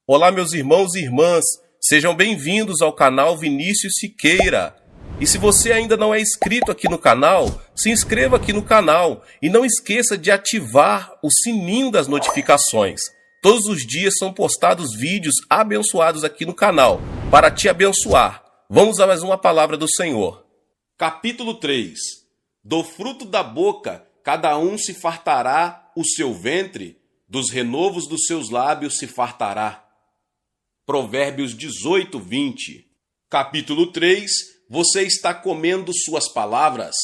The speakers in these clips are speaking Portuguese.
Olá, meus irmãos e irmãs, sejam bem-vindos ao canal Vinícius Siqueira. E se você ainda não é inscrito aqui no canal, se inscreva aqui no canal e não esqueça de ativar o sininho das notificações. Todos os dias são postados vídeos abençoados aqui no canal para te abençoar. Vamos a mais uma palavra do Senhor. Capítulo 3. Do fruto da boca cada um se fartará o seu ventre, dos renovos dos seus lábios se fartará. Provérbios 18, 20. Capítulo 3. Você está comendo suas palavras.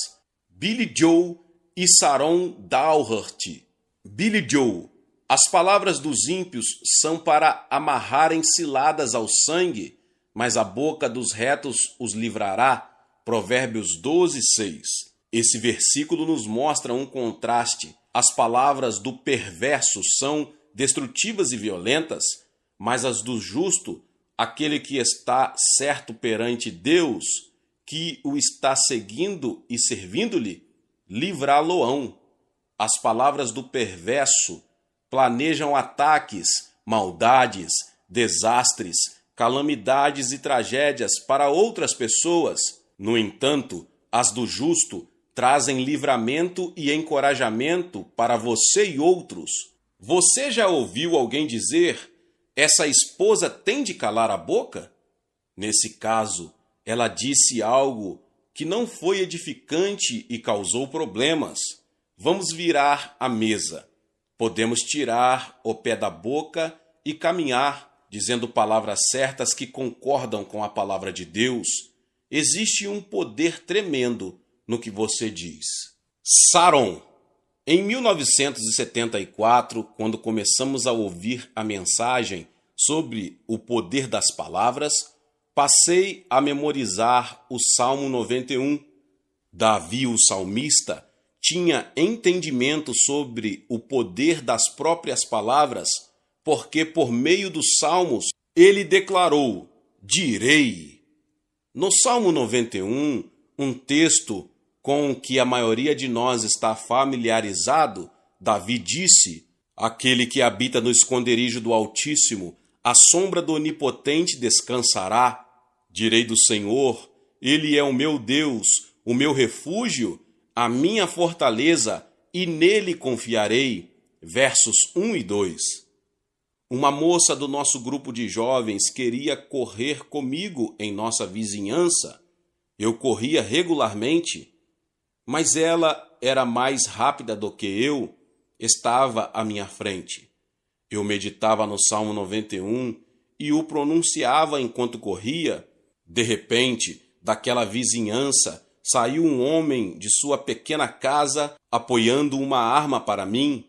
Billy Joe e Sharon Dougherty. Billy Joe. As palavras dos ímpios são para amarrarem ciladas ao sangue, mas a boca dos retos os livrará. Provérbios 12, 6. Esse versículo nos mostra um contraste. As palavras do perverso são destrutivas e violentas, mas as do justo, aquele que está certo perante Deus, que o está seguindo e servindo-lhe, livrá-lo-ão. As palavras do perverso planejam ataques, maldades, desastres, calamidades e tragédias para outras pessoas. No entanto, as do justo trazem livramento e encorajamento para você e outros. Você já ouviu alguém dizer: essa esposa tem de calar a boca? Nesse caso, ela disse algo que não foi edificante e causou problemas. Vamos virar a mesa. Podemos tirar o pé da boca e caminhar, dizendo palavras certas que concordam com a palavra de Deus. Existe um poder tremendo no que você diz. Sharon. Em 1974, quando começamos a ouvir a mensagem sobre o poder das palavras, passei a memorizar o Salmo 91. Davi, o salmista, tinha entendimento sobre o poder das próprias palavras, porque por meio dos salmos ele declarou: direi. No Salmo 91, um texto com que a maioria de nós está familiarizado, Davi disse: aquele que habita no esconderijo do Altíssimo, à sombra do Onipotente descansará. Direi do Senhor: Ele é o meu Deus, o meu refúgio, a minha fortaleza, e nele confiarei. Versos 1 e 2. Uma moça do nosso grupo de jovens queria correr comigo em nossa vizinhança. Eu corria regularmente, mas ela era mais rápida do que eu, estava à minha frente. Eu meditava no Salmo 91 e o pronunciava enquanto corria. De repente, daquela vizinhança, saiu um homem de sua pequena casa apoiando uma arma para mim.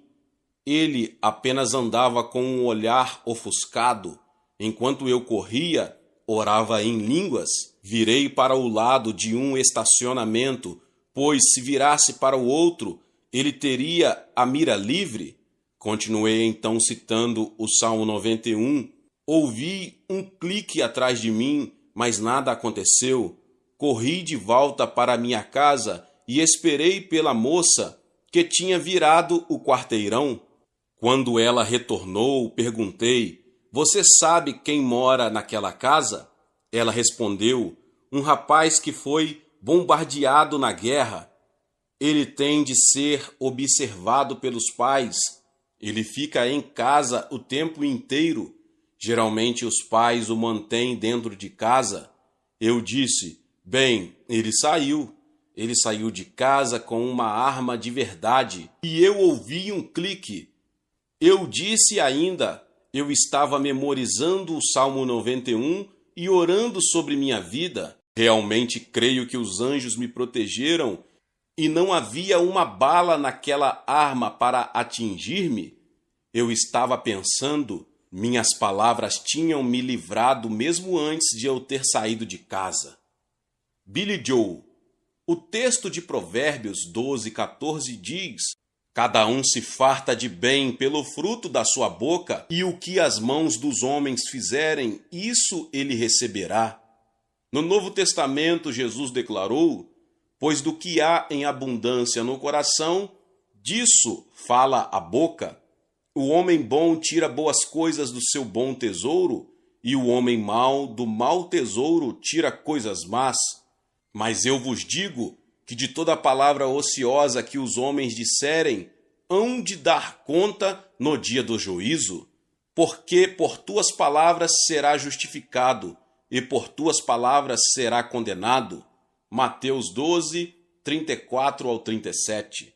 Ele apenas andava com um olhar ofuscado. Enquanto eu corria, orava em línguas. Virei para o lado de um estacionamento, pois se virasse para o outro, ele teria a mira livre. Continuei então citando o Salmo 91. Ouvi um clique atrás de mim, mas nada aconteceu. Corri de volta para minha casa e esperei pela moça que tinha virado o quarteirão. Quando ela retornou, perguntei: você sabe quem mora naquela casa? Ela respondeu: um rapaz que foi bombardeado na guerra. Ele tem de ser observado pelos pais. Ele fica em casa o tempo inteiro. Geralmente os pais o mantêm dentro de casa. Eu disse: bem, ele saiu. Ele saiu de casa com uma arma de verdade. E eu ouvi um clique. Eu disse ainda: eu estava memorizando o Salmo 91 e orando sobre minha vida. Realmente creio que os anjos me protegeram e não havia uma bala naquela arma para atingir-me. Eu estava pensando, minhas palavras tinham me livrado mesmo antes de eu ter saído de casa. Billy Joe. O texto de Provérbios 12, 14 diz: cada um se farta de bem pelo fruto da sua boca, e o que as mãos dos homens fizerem, isso ele receberá. No Novo Testamento, Jesus declarou: pois do que há em abundância no coração, disso fala a boca. O homem bom tira boas coisas do seu bom tesouro, e o homem mau do mau tesouro tira coisas más. Mas eu vos digo que de toda palavra ociosa que os homens disserem, hão de dar conta no dia do juízo. Porque por tuas palavras será justificado, e por tuas palavras será condenado. Mateus 12, 34 ao 37.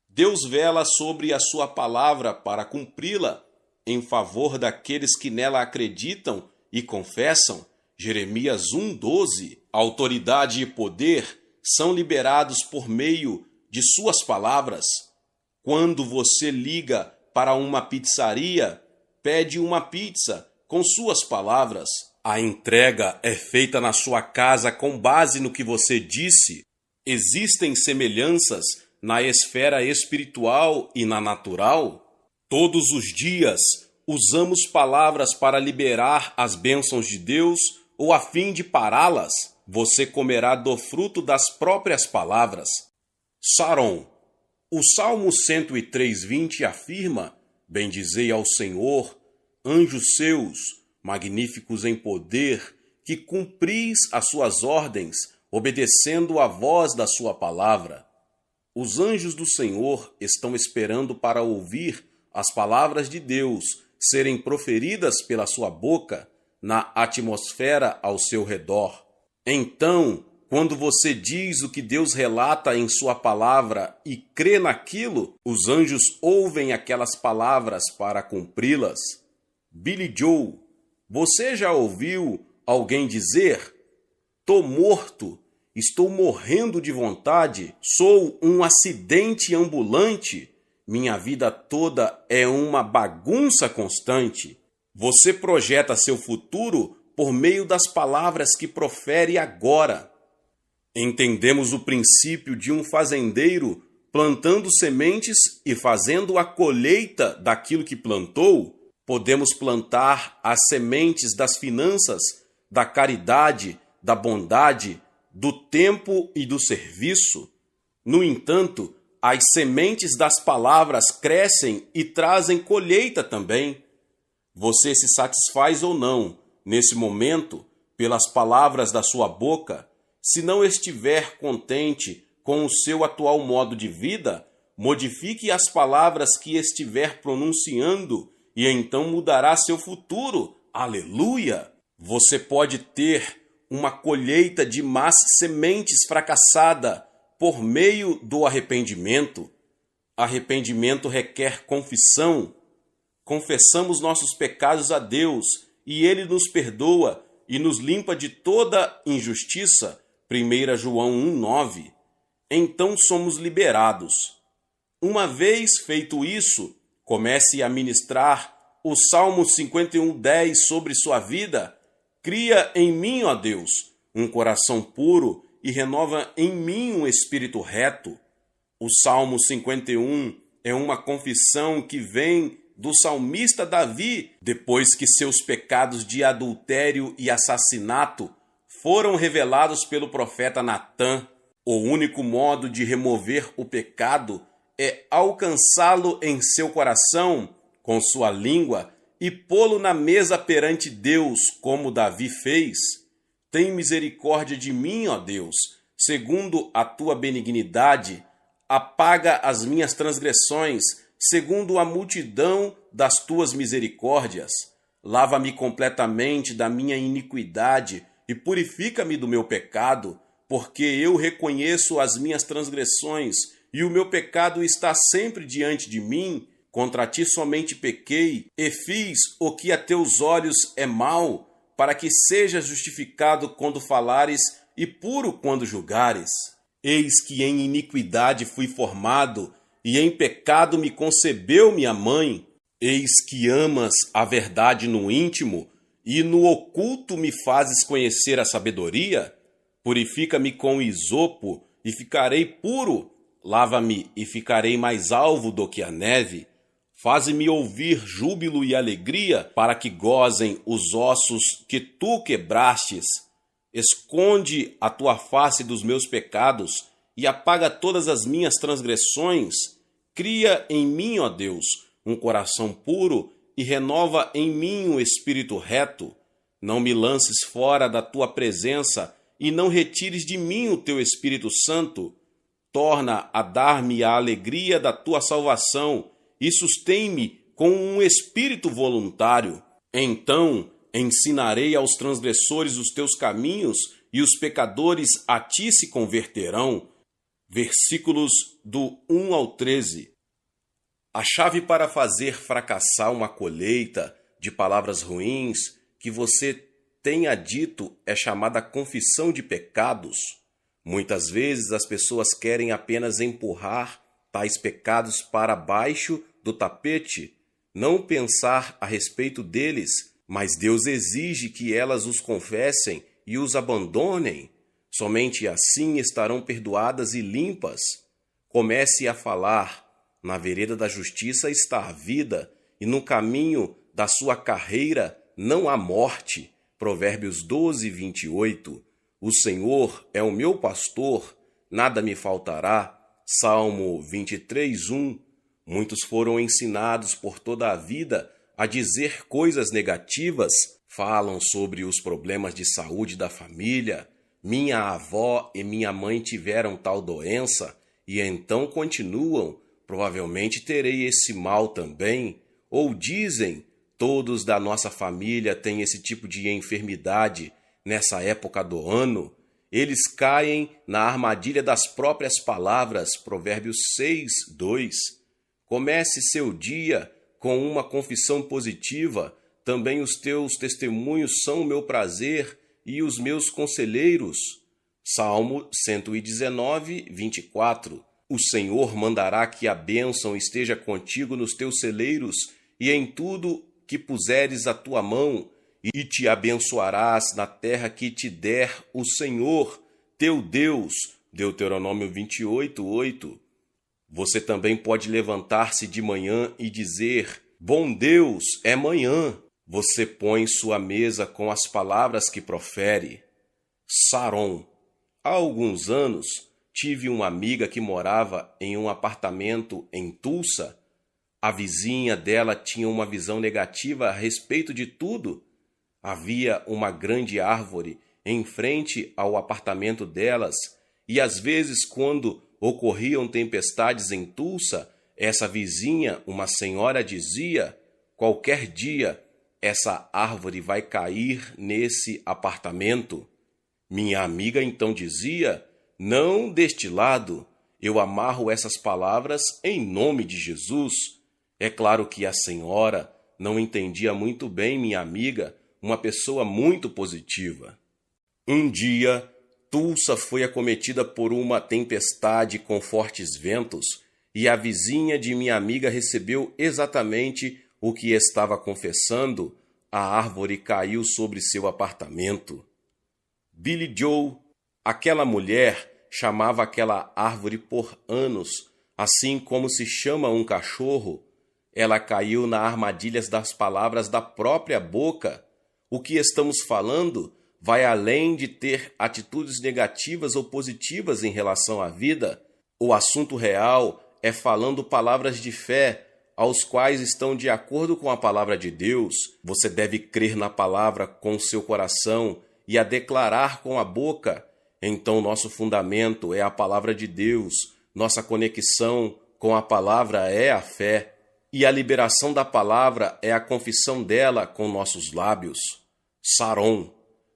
Deus vela sobre a sua palavra para cumpri-la em favor daqueles que nela acreditam e confessam. Jeremias 1:12. Autoridade e poder são liberados por meio de suas palavras. Quando você liga para uma pizzaria, pede uma pizza com suas palavras. A entrega é feita na sua casa com base no que você disse. Existem semelhanças na esfera espiritual e na natural? Todos os dias usamos palavras para liberar as bênçãos de Deus ou a fim de pará-las. Você comerá do fruto das próprias palavras. Saron. O Salmo 103:20 afirma: Bendizei ao Senhor, anjos seus, magníficos em poder, que cumpris as suas ordens, obedecendo à voz da sua palavra. Os anjos do Senhor estão esperando para ouvir as palavras de Deus serem proferidas pela sua boca na atmosfera ao seu redor. Então, quando você diz o que Deus relata em sua palavra e crê naquilo, os anjos ouvem aquelas palavras para cumpri-las. Billy Joe. Você já ouviu alguém dizer: "Tô morto, estou morrendo de vontade, sou um acidente ambulante, minha vida toda é uma bagunça constante"? Você projeta seu futuro por meio das palavras que profere agora. Entendemos o princípio de um fazendeiro plantando sementes e fazendo a colheita daquilo que plantou. Podemos plantar as sementes das finanças, da caridade, da bondade, do tempo e do serviço. No entanto, as sementes das palavras crescem e trazem colheita também. Você se satisfaz ou não, nesse momento, pelas palavras da sua boca? Se não estiver contente com o seu atual modo de vida, modifique as palavras que estiver pronunciando e então mudará seu futuro. Aleluia! Você pode ter uma colheita de más sementes fracassada por meio do arrependimento. Arrependimento requer confissão. Confessamos nossos pecados a Deus e Ele nos perdoa e nos limpa de toda injustiça. 1 João 1:9. Então somos liberados. Uma vez feito isso, comece a ministrar o Salmo 51:10 sobre sua vida. Cria em mim, ó Deus, um coração puro e renova em mim um espírito reto. O Salmo 51 é uma confissão que vem do salmista Davi, depois que seus pecados de adultério e assassinato foram revelados pelo profeta Natã. O único modo de remover o pecado é alcançá-lo em seu coração com sua língua e pô-lo na mesa perante Deus, como Davi fez. Tem misericórdia de mim, ó Deus, segundo a tua benignidade. Apaga as minhas transgressões, segundo a multidão das tuas misericórdias. Lava-me completamente da minha iniquidade e purifica-me do meu pecado, porque eu reconheço as minhas transgressões e o meu pecado está sempre diante de mim. Contra ti somente pequei e fiz o que a teus olhos é mal, para que sejas justificado quando falares e puro quando julgares. Eis que em iniquidade fui formado, e em pecado me concebeu minha mãe. Eis que amas a verdade no íntimo, e no oculto me fazes conhecer a sabedoria. Purifica-me com isopo, e ficarei puro. Lava-me, e ficarei mais alvo do que a neve. Faze-me ouvir júbilo e alegria, para que gozem os ossos que tu quebrastes. Esconde a tua face dos meus pecados e apaga todas as minhas transgressões. Cria em mim, ó Deus, um coração puro e renova em mim um espírito reto. Não me lances fora da tua presença e não retires de mim o teu Espírito Santo. Torna a dar-me a alegria da tua salvação e sustém-me com um espírito voluntário. Então ensinarei aos transgressores os teus caminhos e os pecadores a ti se converterão. Versículos do 1 ao 13. A chave para fazer fracassar uma colheita de palavras ruins que você tenha dito é chamada confissão de pecados. Muitas vezes as pessoas querem apenas empurrar tais pecados para baixo do tapete, não pensar a respeito deles, mas Deus exige que elas os confessem e os abandonem. Somente assim estarão perdoadas e limpas. Comece a falar. Na vereda da justiça está a vida, e no caminho da sua carreira não há morte. Provérbios 12, 28. O Senhor é o meu pastor, nada me faltará. Salmo 23, 1. Muitos foram ensinados por toda a vida a dizer coisas negativas. Falam sobre os problemas de saúde da família. Minha avó e minha mãe tiveram tal doença, e então continuam. Provavelmente terei esse mal também. Ou dizem, todos da nossa família têm esse tipo de enfermidade nessa época do ano. Eles caem na armadilha das próprias palavras. Provérbios 6, 2. Comece seu dia com uma confissão positiva. Também os teus testemunhos são o meu prazer e os meus conselheiros. Salmo 119, 24. O Senhor mandará que a bênção esteja contigo nos teus celeiros e em tudo que puseres a tua mão, e te abençoarás na terra que te der o Senhor, teu Deus. Deuteronômio 28, 8. Você também pode levantar-se de manhã e dizer, bom Deus, é manhã. Você põe sua mesa com as palavras que profere. Saron. Há alguns anos, tive uma amiga que morava em um apartamento em Tulsa. A vizinha dela tinha uma visão negativa a respeito de tudo. Havia uma grande árvore em frente ao apartamento delas, e às vezes, quando ocorriam tempestades em Tulsa, essa vizinha, uma senhora, dizia, qualquer dia, essa árvore vai cair nesse apartamento. Minha amiga então dizia, não deste lado, eu amarro essas palavras em nome de Jesus. É claro que a senhora não entendia muito bem minha amiga, uma pessoa muito positiva. Um dia, Tulsa foi acometida por uma tempestade com fortes ventos e a vizinha de minha amiga recebeu exatamente o que estava confessando. A árvore caiu sobre seu apartamento. Billy Joe, aquela mulher, chamava aquela árvore por anos, assim como se chama um cachorro. Ela caiu nas armadilhas das palavras da própria boca. O que estamos falando vai além de ter atitudes negativas ou positivas em relação à vida. O assunto real é falando palavras de fé, aos quais estão de acordo com a palavra de Deus. Você deve crer na palavra com seu coração e a declarar com a boca. Então nosso fundamento é a palavra de Deus, nossa conexão com a palavra é a fé, e a liberação da palavra é a confissão dela com nossos lábios. Saron.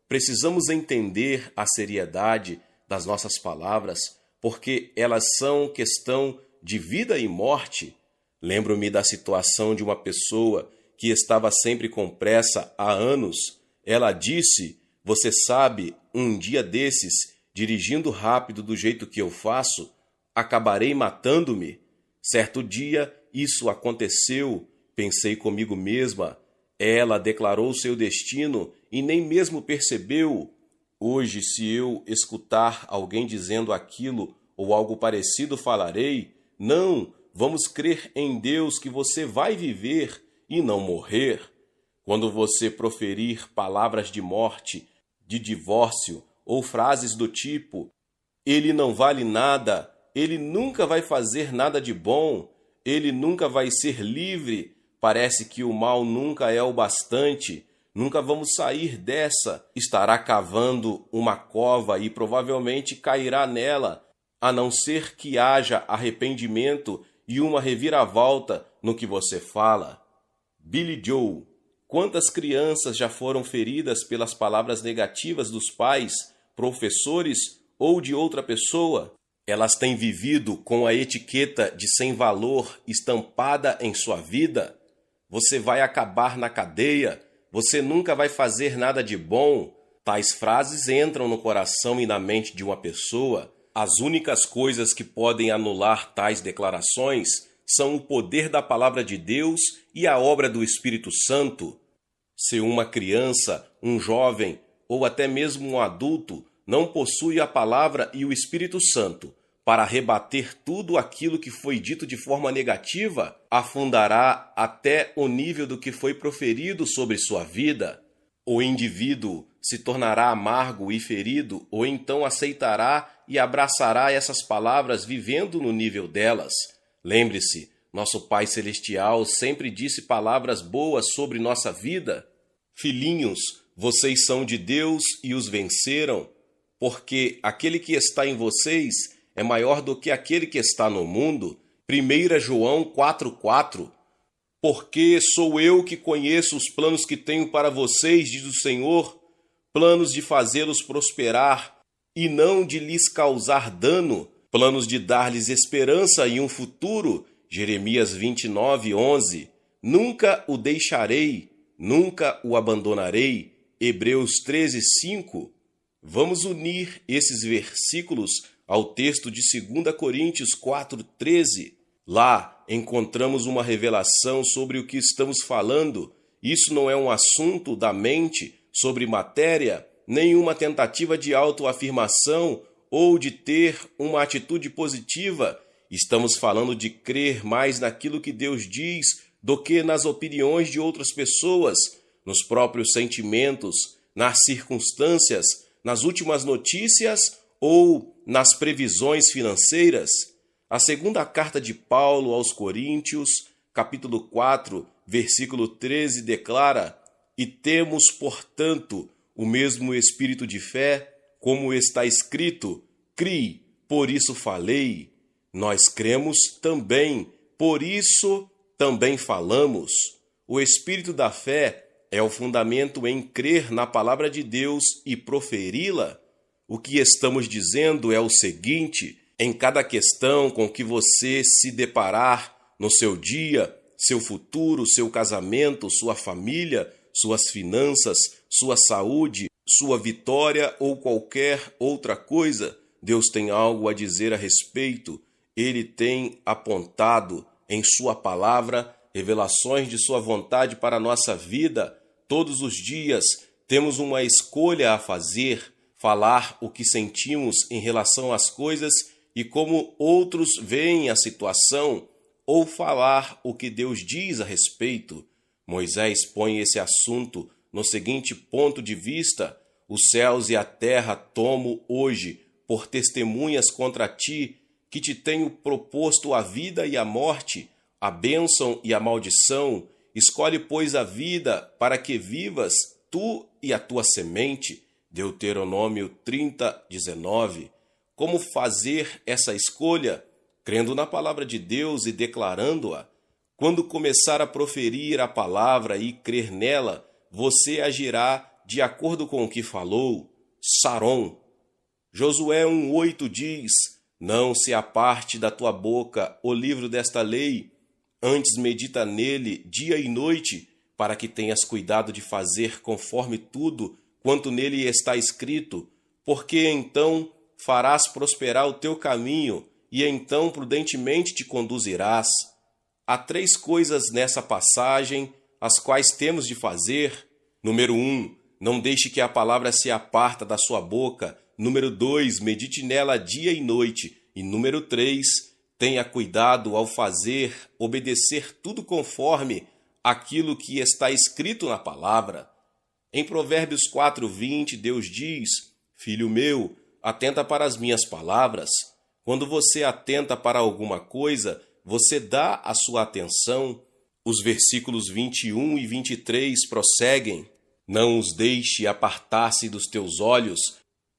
Precisamos entender a seriedade das nossas palavras, porque elas são questão de vida e morte. Lembro-me da situação de uma pessoa que estava sempre com pressa há anos. Ela disse, você sabe, um dia desses, dirigindo rápido do jeito que eu faço, acabarei matando-me. Certo dia, isso aconteceu, pensei comigo mesma. Ela declarou seu destino e nem mesmo percebeu. Hoje, se eu escutar alguém dizendo aquilo ou algo parecido, falarei, não, vamos crer em Deus que você vai viver e não morrer. Quando você proferir palavras de morte, de divórcio ou frases do tipo, ele não vale nada, ele nunca vai fazer nada de bom, ele nunca vai ser livre. Parece que o mal nunca é o bastante. Nunca vamos sair dessa. Estará cavando uma cova e provavelmente cairá nela, a não ser que haja arrependimento e uma reviravolta no que você fala. Billy Joe. Quantas crianças já foram feridas pelas palavras negativas dos pais, professores ou de outra pessoa? Elas têm vivido com a etiqueta de sem valor estampada em sua vida. Você vai acabar na cadeia. Você nunca vai fazer nada de bom. Tais frases entram no coração e na mente de uma pessoa. As únicas coisas que podem anular tais declarações são o poder da palavra de Deus e a obra do Espírito Santo. Se uma criança, um jovem ou até mesmo um adulto não possui a palavra e o Espírito Santo para rebater tudo aquilo que foi dito de forma negativa, afundará até o nível do que foi proferido sobre sua vida. O indivíduo se tornará amargo e ferido, ou então aceitará e abraçará essas palavras vivendo no nível delas. Lembre-se, nosso Pai Celestial sempre disse palavras boas sobre nossa vida. Filhinhos, vocês são de Deus e os venceram, porque aquele que está em vocês é maior do que aquele que está no mundo. 1 João 4,4. Porque sou eu que conheço os planos que tenho para vocês, diz o Senhor, planos de fazê-los prosperar e não de lhes causar dano, planos de dar-lhes esperança e um futuro. Jeremias 29:11. Nunca o deixarei, nunca o abandonarei. Hebreus 13:5. Vamos unir esses versículos ao texto de 2 Coríntios 4:13. Lá encontramos uma revelação sobre o que estamos falando. Isso não é um assunto da mente sobre matéria, nem uma tentativa de autoafirmação ou de ter uma atitude positiva. Estamos falando de crer mais naquilo que Deus diz do que nas opiniões de outras pessoas, nos próprios sentimentos, nas circunstâncias, nas últimas notícias ou nas previsões financeiras. A segunda carta de Paulo aos Coríntios, capítulo 4, versículo 13, declara: E temos, portanto, o mesmo espírito de fé, como está escrito, crie, por isso falei. Nós cremos também, por isso também falamos. O espírito da fé é o fundamento em crer na palavra de Deus e proferi-la. O que estamos dizendo é o seguinte: em cada questão com que você se deparar no seu dia, seu futuro, seu casamento, sua família, suas finanças, sua saúde, sua vitória ou qualquer outra coisa, Deus tem algo a dizer a respeito. Ele tem apontado em sua palavra revelações de sua vontade para a nossa vida. Todos os dias temos uma escolha a fazer: falar o que sentimos em relação às coisas e como outros veem a situação, ou falar o que Deus diz a respeito. Moisés põe esse assunto no seguinte ponto de vista: os céus e a terra tomo hoje por testemunhas contra ti, que te tenho proposto a vida e a morte, a bênção e a maldição. Escolhe, pois, a vida para que vivas, tu e a tua semente. Deuteronômio 30:19. Como fazer essa escolha? Crendo na palavra de Deus e declarando-a. Quando começar a proferir a palavra e crer nela, você agirá de acordo com o que falou. Saron. Josué 1:8 diz: Não se aparte da tua boca o livro desta lei, antes medita nele dia e noite, para que tenhas cuidado de fazer conforme tudo quanto nele está escrito, porque então farás prosperar o teu caminho, e então prudentemente te conduzirás. Há 3 coisas nessa passagem, as quais temos de fazer. Número 1, não deixe que a palavra se aparta da sua boca. Número 2, medite nela dia e noite. E número 3, tenha cuidado ao fazer, obedecer tudo conforme aquilo que está escrito na palavra. Em Provérbios 4:20, Deus diz: Filho meu, atenta para as minhas palavras. Quando você atenta para alguma coisa, você dá a sua atenção? Os versículos 21 e 23 prosseguem: Não os deixe apartar-se dos teus olhos,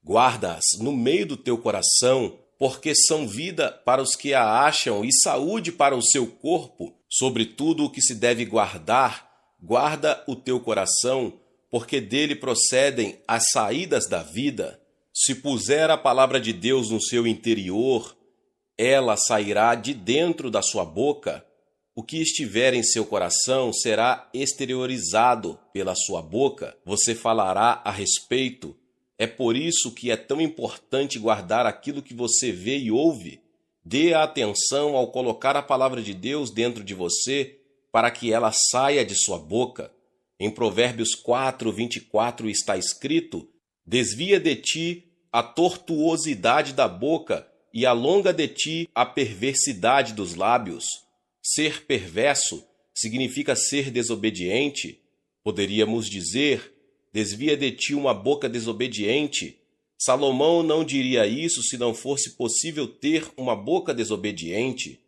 guarda-as no meio do teu coração, porque são vida para os que a acham e saúde para o seu corpo. Sobre tudo o que se deve guardar, guarda o teu coração, porque dele procedem as saídas da vida. Se puser a palavra de Deus no seu interior, ela sairá de dentro da sua boca. O que estiver em seu coração será exteriorizado pela sua boca. Você falará a respeito. É por isso que é tão importante guardar aquilo que você vê e ouve. Dê atenção ao colocar a palavra de Deus dentro de você para que ela saia de sua boca. Em Provérbios 4, 24 está escrito: Desvia de ti a tortuosidade da boca e alonga de ti a perversidade dos lábios. Ser perverso significa ser desobediente. Poderíamos dizer: desvia de ti uma boca desobediente. Salomão não diria isso se não fosse possível ter uma boca desobediente.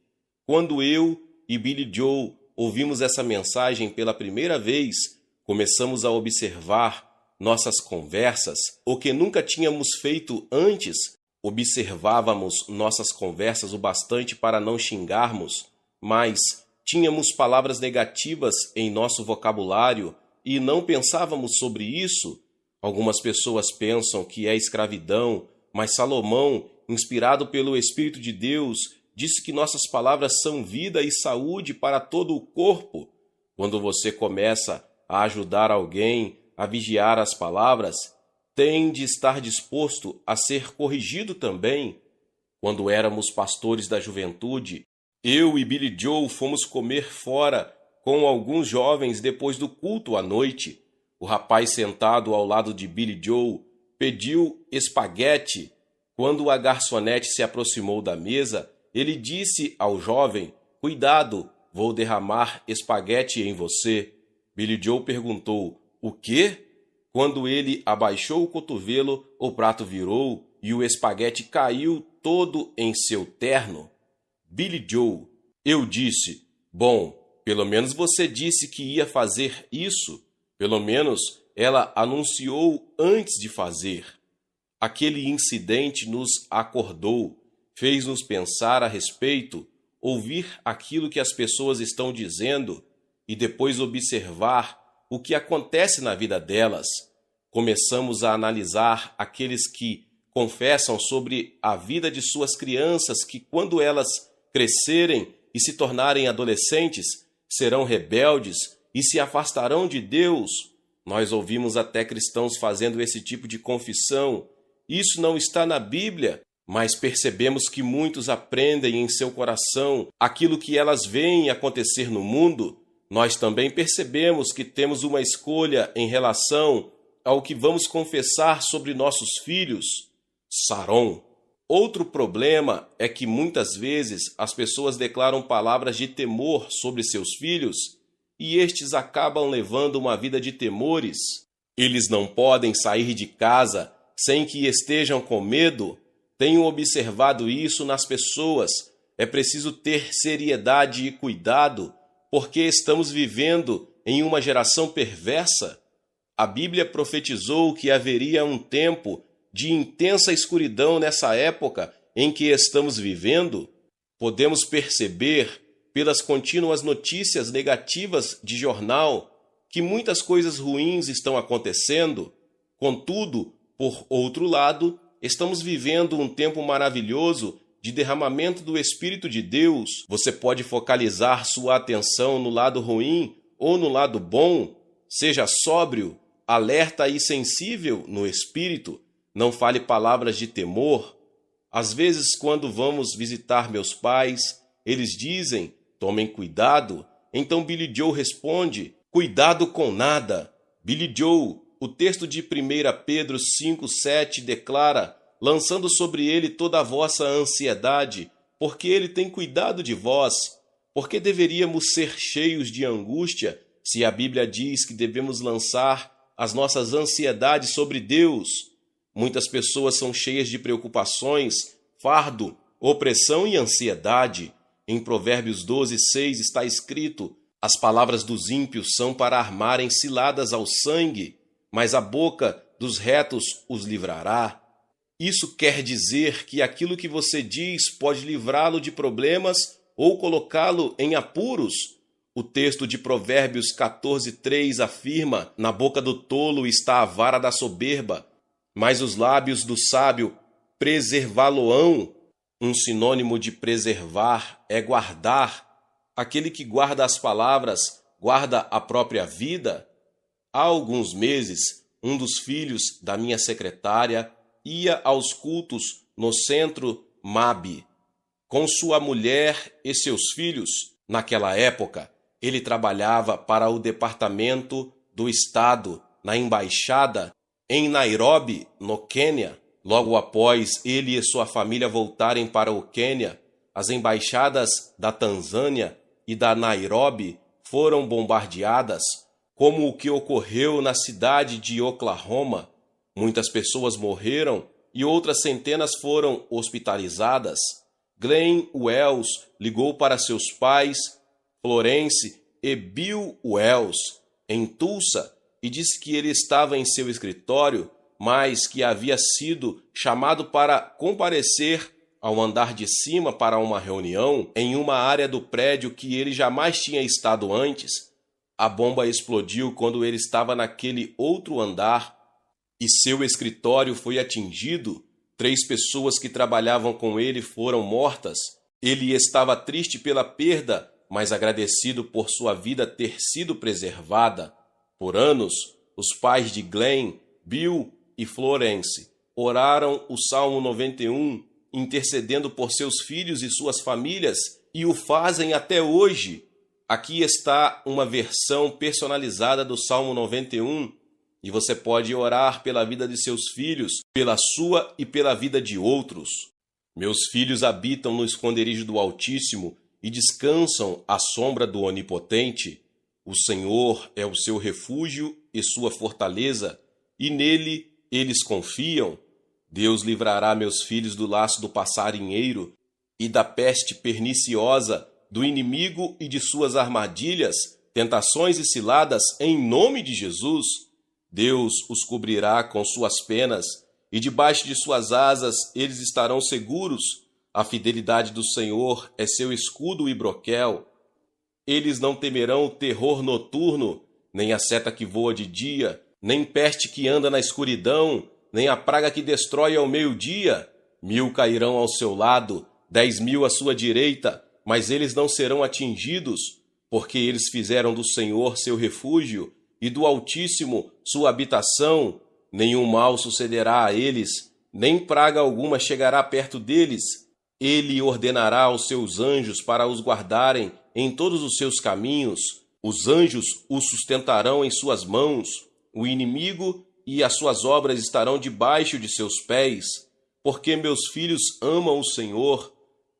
Quando eu e Billy Joe ouvimos essa mensagem pela primeira vez, começamos a observar nossas conversas, o que nunca tínhamos feito antes. Observávamos nossas conversas o bastante para não xingarmos, mas tínhamos palavras negativas em nosso vocabulário e não pensávamos sobre isso. Algumas pessoas pensam que é escravidão, mas Salomão, inspirado pelo Espírito de Deus, disse que nossas palavras são vida e saúde para todo o corpo. Quando você começa a ajudar alguém a vigiar as palavras, tem de estar disposto a ser corrigido também. Quando éramos pastores da juventude, eu e Billy Joe fomos comer fora com alguns jovens depois do culto à noite. O rapaz sentado ao lado de Billy Joe pediu espaguete. Quando a garçonete se aproximou da mesa, ele disse ao jovem: Cuidado, vou derramar espaguete em você. Billy Joe perguntou: O quê? Quando ele abaixou o cotovelo, o prato virou e o espaguete caiu todo em seu terno. Billy Joe: Eu disse: Bom, pelo menos você disse que ia fazer isso. Pelo menos ela anunciou antes de fazer. Aquele incidente nos acordou, fez-nos pensar a respeito, ouvir aquilo que as pessoas estão dizendo e depois observar o que acontece na vida delas. Começamos a analisar aqueles que confessam sobre a vida de suas crianças que, quando elas crescerem e se tornarem adolescentes, serão rebeldes e se afastarão de Deus. Nós ouvimos até cristãos fazendo esse tipo de confissão. Isso não está na Bíblia, mas percebemos que muitos aprendem em seu coração aquilo que elas veem acontecer no mundo. Nós também percebemos que temos uma escolha em relação ao que vamos confessar sobre nossos filhos. Saron. Outro problema é que muitas vezes as pessoas declaram palavras de temor sobre seus filhos e estes acabam levando uma vida de temores. Eles não podem sair de casa sem que estejam com medo. Tenho observado isso nas pessoas. É preciso ter seriedade e cuidado, porque estamos vivendo em uma geração perversa. A Bíblia profetizou que haveria um tempo de intensa escuridão nessa época em que estamos vivendo. Podemos perceber, pelas contínuas notícias negativas de jornal, que muitas coisas ruins estão acontecendo. Contudo, por outro lado, estamos vivendo um tempo maravilhoso de derramamento do Espírito de Deus. Você pode focalizar sua atenção no lado ruim ou no lado bom. Seja sóbrio, alerta e sensível no Espírito. Não fale palavras de temor. Às vezes, quando vamos visitar meus pais, eles dizem: tomem cuidado. Então Billy Joe responde: cuidado com nada. Billy Joe, o texto de 1 Pedro 5,7 declara: lançando sobre ele toda a vossa ansiedade, porque ele tem cuidado de vós. Por que deveríamos ser cheios de angústia, se a Bíblia diz que devemos lançar as nossas ansiedades sobre Deus? Muitas pessoas são cheias de preocupações, fardo, opressão e ansiedade. Em Provérbios 12:6 está escrito: as palavras dos ímpios são para armarem ciladas ao sangue, mas a boca dos retos os livrará. Isso quer dizer que aquilo que você diz pode livrá-lo de problemas ou colocá-lo em apuros. O texto de Provérbios 14:3 afirma: na boca do tolo está a vara da soberba, mas os lábios do sábio preservá-lo-ão. Um sinônimo de preservar é guardar. Aquele que guarda as palavras guarda a própria vida. Há alguns meses, um dos filhos da minha secretária ia aos cultos no centro MAB, com sua mulher e seus filhos. Naquela época, ele trabalhava para o Departamento do Estado, na Embaixada, em Nairobi, no Quênia. Logo após ele e sua família voltarem para o Quênia, as embaixadas da Tanzânia e da Nairobi foram bombardeadas, como o que ocorreu na cidade de Oklahoma. Muitas pessoas morreram e outras centenas foram hospitalizadas. Glenn Wells ligou para seus pais, Florence e Bill Wells, em Tulsa, e disse que ele estava em seu escritório, mas que havia sido chamado para comparecer ao andar de cima para uma reunião em uma área do prédio que ele jamais tinha estado antes. A bomba explodiu quando ele estava naquele outro andar e seu escritório foi atingido. 3 pessoas que trabalhavam com ele foram mortas. Ele estava triste pela perda, mas agradecido por sua vida ter sido preservada. Por anos, os pais de Glenn, Bill e Florence oraram o Salmo 91, intercedendo por seus filhos e suas famílias, e o fazem até hoje. Aqui está uma versão personalizada do Salmo 91, e você pode orar pela vida de seus filhos, pela sua e pela vida de outros. Meus filhos habitam no esconderijo do Altíssimo e descansam à sombra do Onipotente. O Senhor é o seu refúgio e sua fortaleza, e nele eles confiam. Deus livrará meus filhos do laço do passarinheiro e da peste perniciosa, do inimigo e de suas armadilhas, tentações e ciladas, em nome de Jesus. Deus os cobrirá com suas penas, e debaixo de suas asas eles estarão seguros. A fidelidade do Senhor é seu escudo e broquel. Eles não temerão o terror noturno, nem a seta que voa de dia, nem peste que anda na escuridão, nem a praga que destrói ao meio-dia. 1000 cairão ao seu lado, 10.000 à sua direita, mas eles não serão atingidos, porque eles fizeram do Senhor seu refúgio e do Altíssimo sua habitação. Nenhum mal sucederá a eles, nem praga alguma chegará perto deles. Ele ordenará aos seus anjos para os guardarem em todos os seus caminhos. Os anjos os sustentarão em suas mãos. O inimigo e as suas obras estarão debaixo de seus pés. Porque meus filhos amam o Senhor,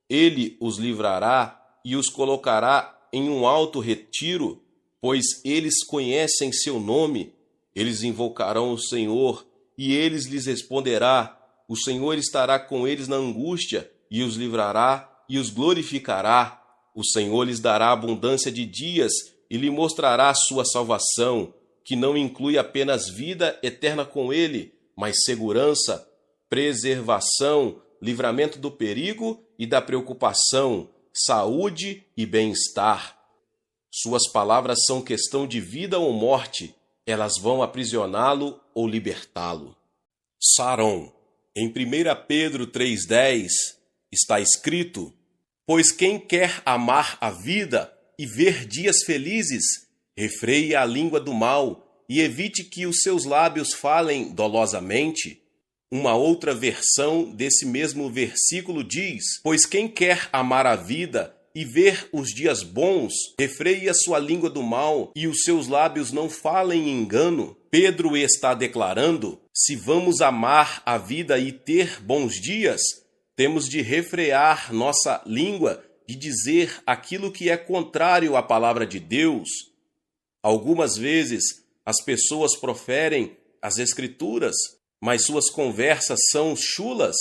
ele os livrará e os colocará em um alto retiro, pois eles conhecem seu nome. Eles invocarão o Senhor e ele lhes responderá. O Senhor estará com eles na angústia e os livrará e os glorificará. O Senhor lhes dará abundância de dias e lhe mostrará a sua salvação, que não inclui apenas vida eterna com ele, mas segurança, preservação, livramento do perigo e da preocupação, saúde e bem-estar. Suas palavras são questão de vida ou morte, elas vão aprisioná-lo ou libertá-lo. Saron. Em 1 Pedro 3,10 está escrito: pois quem quer amar a vida e ver dias felizes, refreie a língua do mal e evite que os seus lábios falem dolosamente. Uma outra versão desse mesmo versículo diz: pois quem quer amar a vida e ver os dias bons, refreie a sua língua do mal e os seus lábios não falem engano. Pedro está declarando: se vamos amar a vida e ter bons dias, temos de refrear nossa língua de dizer aquilo que é contrário à palavra de Deus. Algumas vezes as pessoas proferem as Escrituras, mas suas conversas são chulas.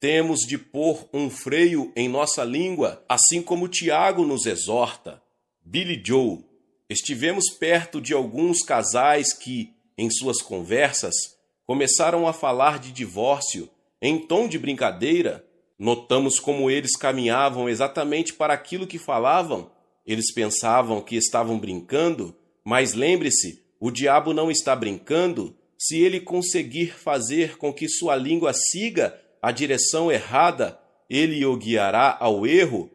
temos de pôr um freio em nossa língua, assim como Tiago nos exorta. Billy Joe. Estivemos perto de alguns casais que, em suas conversas, começaram a falar de divórcio em tom de brincadeira. Notamos como eles caminhavam exatamente para aquilo que falavam. Eles pensavam que estavam brincando, mas lembre-se, o diabo não está brincando. Se ele conseguir fazer com que sua língua siga a direção errada, ele o guiará ao erro,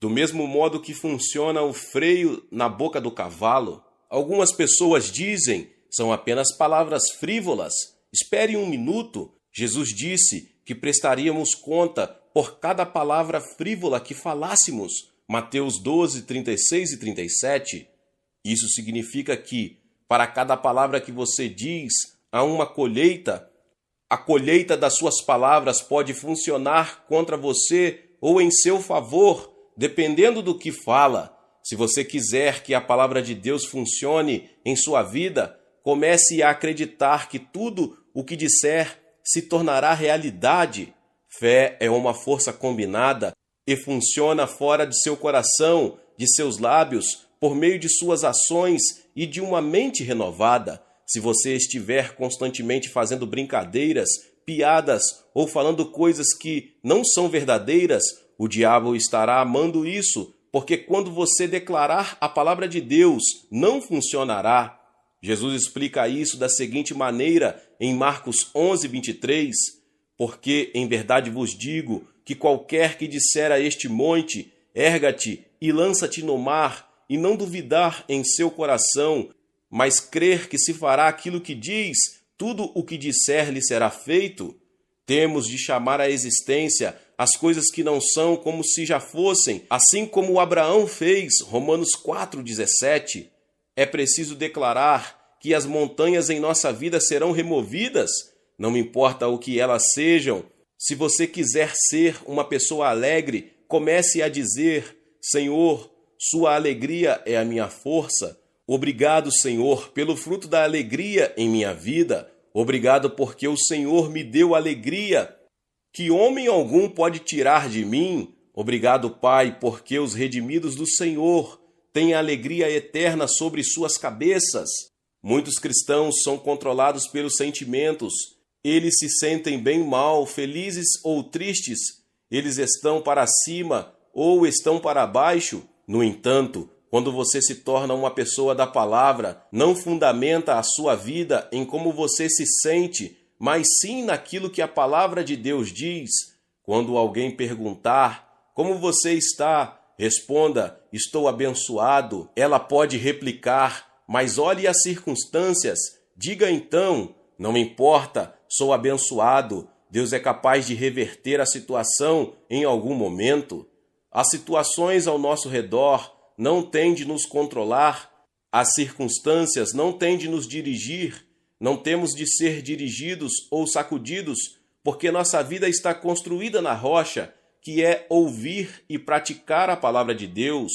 do mesmo modo que funciona o freio na boca do cavalo. Algumas pessoas dizem, são apenas palavras frívolas. Espere um minuto. Jesus disse que prestaríamos conta por cada palavra frívola que falássemos. Mateus 12, 36 e 37. Isso significa que, para cada palavra que você diz, há uma colheita. A colheita das suas palavras pode funcionar contra você ou em seu favor, dependendo do que fala. Se você quiser que a palavra de Deus funcione em sua vida, comece a acreditar que tudo o que disser se tornará realidade. Fé é uma força combinada e funciona fora de seu coração, de seus lábios, por meio de suas ações e de uma mente renovada. Se você estiver constantemente fazendo brincadeiras, piadas ou falando coisas que não são verdadeiras, o diabo estará amando isso, porque quando você declarar a palavra de Deus, não funcionará. Jesus explica isso da seguinte maneira em Marcos 11, 23, porque em verdade vos digo que qualquer que disser a este monte, erga-te e lança-te no mar, e não duvidar em seu coração, mas crer que se fará aquilo que diz, tudo o que disser lhe será feito. Temos de chamar à existência as coisas que não são como se já fossem, assim como Abraão fez, Romanos 4,17. É preciso declarar que as montanhas em nossa vida serão removidas, não importa o que elas sejam. Se você quiser ser uma pessoa alegre, comece a dizer: Senhor, sua alegria é a minha força. Obrigado, Senhor, pelo fruto da alegria em minha vida. Obrigado porque o Senhor me deu alegria, que homem algum pode tirar de mim. Obrigado, Pai, porque os redimidos do Senhor têm alegria eterna sobre suas cabeças. Muitos cristãos são controlados pelos sentimentos. Eles se sentem bem mal, felizes ou tristes. Eles estão para cima ou estão para baixo. No entanto, quando você se torna uma pessoa da palavra, não fundamenta a sua vida em como você se sente, mas sim naquilo que a palavra de Deus diz. Quando alguém perguntar: como você está? Responda: estou abençoado. Ela pode replicar: mas olhe as circunstâncias. Diga então: não me importa, sou abençoado. Deus é capaz de reverter a situação em algum momento. As situações ao nosso redor não têm de nos controlar, as circunstâncias não têm de nos dirigir, não temos de ser dirigidos ou sacudidos, porque nossa vida está construída na rocha, que é ouvir e praticar a palavra de Deus.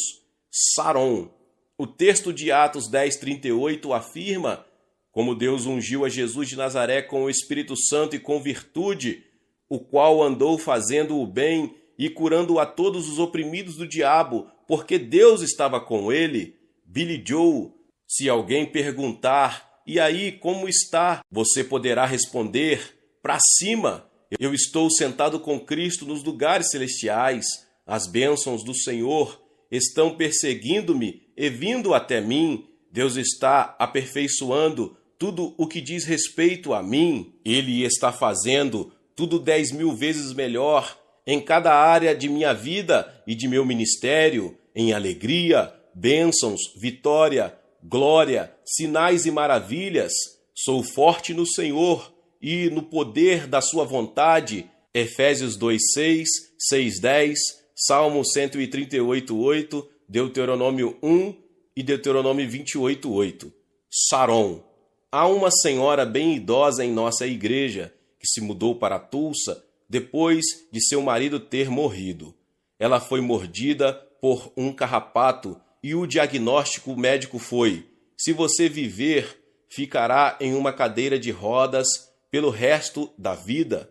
Saron. O texto de Atos 10:38 afirma: como Deus ungiu a Jesus de Nazaré com o Espírito Santo e com virtude, o qual andou fazendo o bem e curando a todos os oprimidos do diabo, porque Deus estava com ele. Billy Joe. Se alguém perguntar: e aí, como está? Você poderá responder: para cima. Eu estou sentado com Cristo nos lugares celestiais. As bênçãos do Senhor estão perseguindo-me e vindo até mim. Deus está aperfeiçoando tudo o que diz respeito a mim. Ele está fazendo tudo 10.000 vezes melhor em cada área de minha vida e de meu ministério, em alegria, bênçãos, vitória, glória, sinais e maravilhas. Sou forte no Senhor e no poder da sua vontade. Efésios 2:6, 6:10, Salmo 138:8, Deuteronômio 1 e Deuteronômio 28:8. Saron. Há uma senhora bem idosa em nossa igreja que se mudou para Tulsa depois de seu marido ter morrido. Ela foi mordida por um carrapato e o diagnóstico médico foi: se você viver, ficará em uma cadeira de rodas pelo resto da vida.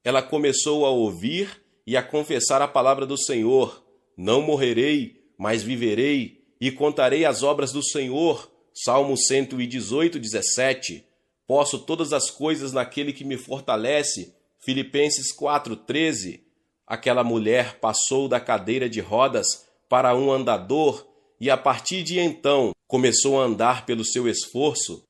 ela começou a ouvir e a confessar a palavra do Senhor. Não morrerei, mas viverei e contarei as obras do Senhor. Salmo 118, 17. Posso todas as coisas naquele que me fortalece. Filipenses 4, 13. Aquela mulher passou da cadeira de rodas para um andador e a partir de então começou a andar pelo seu esforço.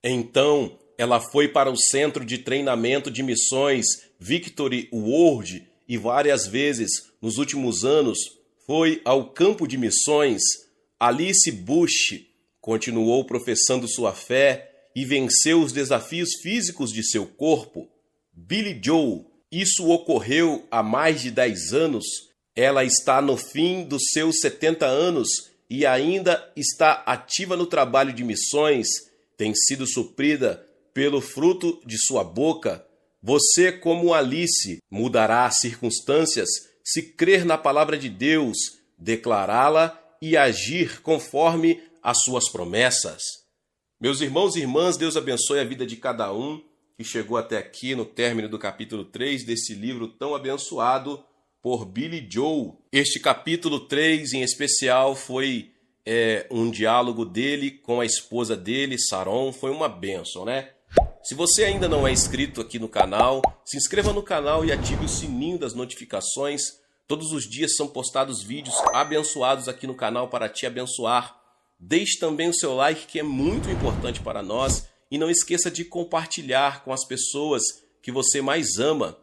Então ela foi para o centro de treinamento de missões Victory World e várias vezes nos últimos anos foi ao campo de missões. Alice Bush continuou professando sua fé e venceu os desafios físicos de seu corpo. Billy Joel, isso ocorreu há mais de 10 anos. Ela está no fim dos seus 70 anos e ainda está ativa no trabalho de missões. Tem sido suprida pelo fruto de sua boca. Você, como Alice, mudará as circunstâncias se crer na palavra de Deus, declará-la e agir conforme as suas promessas. Meus irmãos e irmãs, Deus abençoe a vida de cada um que chegou até aqui no término do capítulo 3 desse livro tão abençoado por Billy Joel. Este capítulo 3 em especial foi um diálogo dele com a esposa dele, Saron. Foi uma bênção, né? Se você ainda não é inscrito aqui no canal, se inscreva no canal e ative o sininho das notificações. Todos os dias são postados vídeos abençoados aqui no canal para te abençoar. Deixe também o seu like, que é muito importante para nós. E não esqueça de compartilhar com as pessoas que você mais ama.